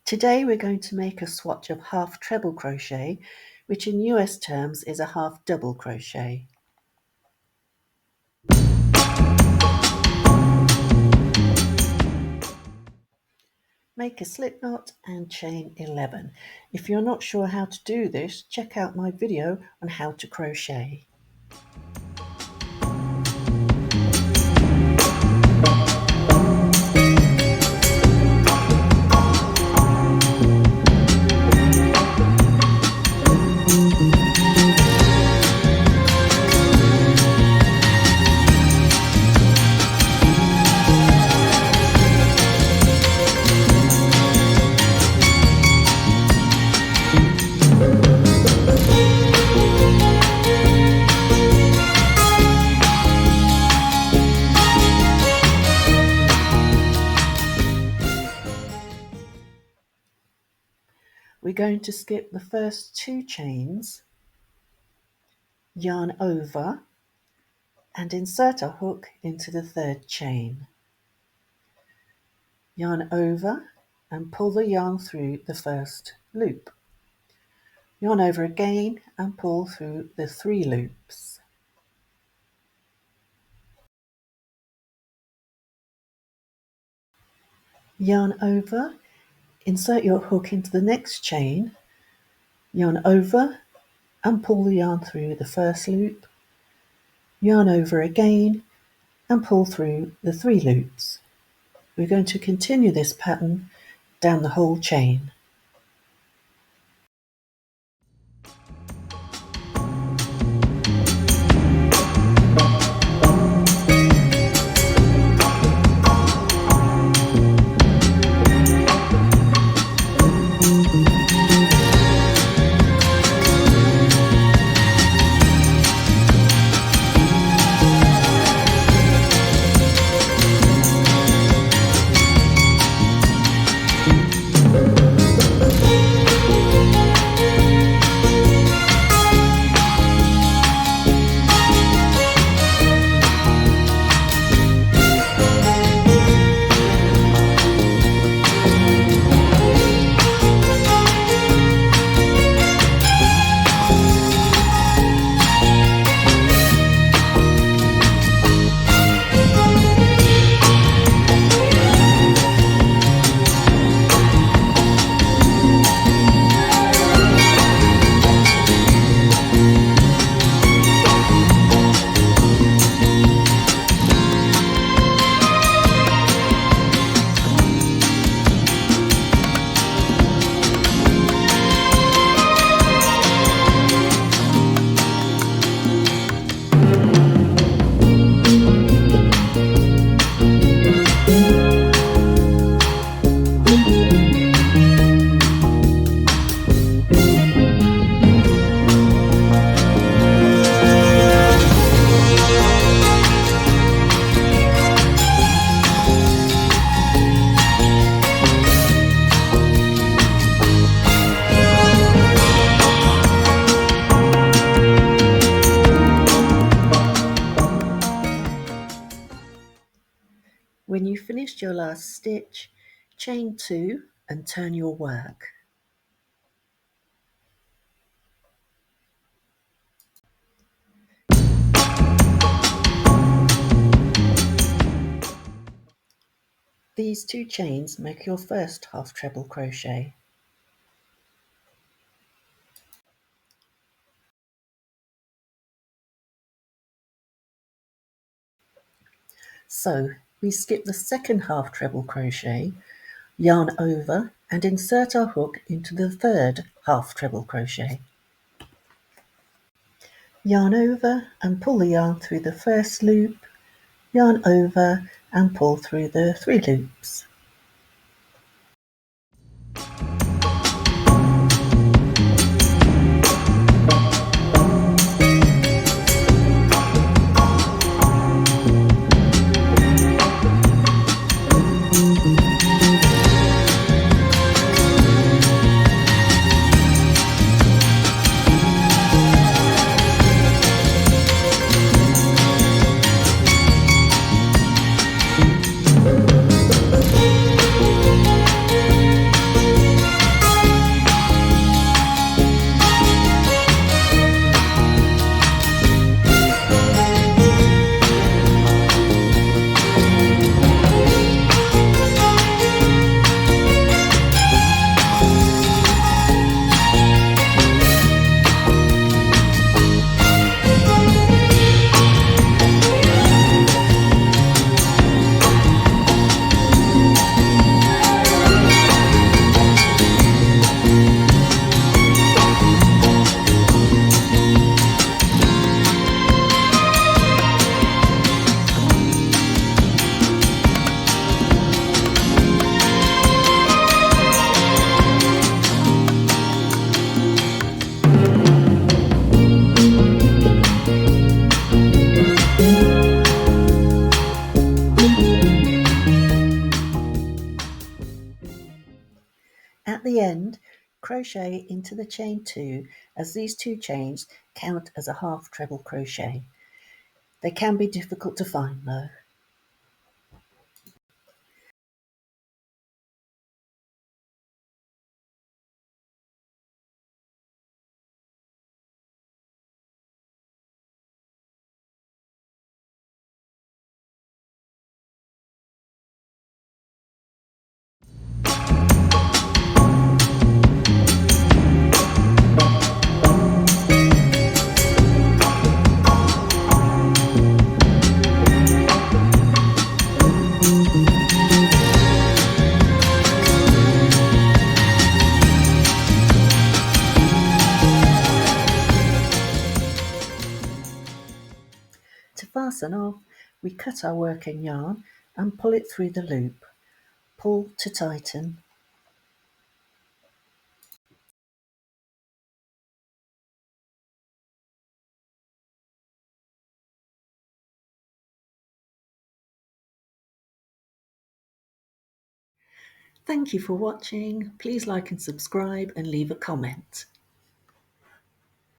Today we're going to make a swatch of half treble crochet, which in US terms is a half double crochet. Make a slip knot and chain 11. If you're not sure how to do this, check out my video on how to crochet. We're going to skip the first 2 chains, yarn over, and insert a hook into the 3rd chain. Yarn over and pull the yarn through the first loop. Yarn over again and pull through the 3 loops. Yarn over, insert your hook into the next chain, yarn over and pull the yarn through the first loop, yarn over again and pull through the 3 loops. We're going to continue this pattern down the whole chain. When you've finished your last stitch, chain 2 and turn your work. These 2 chains make your first half treble crochet. So we skip the second half treble crochet, yarn over and insert our hook into the 3rd half treble crochet. Yarn over and pull the yarn through the first loop, yarn over and pull through the 3 loops. At the end, crochet into the chain 2, as these 2 chains count as a half treble crochet. They can be difficult to find though. To fasten off, we cut our working yarn and pull it through the loop. Pull to tighten. Thank you for watching. Please like and subscribe and leave a comment.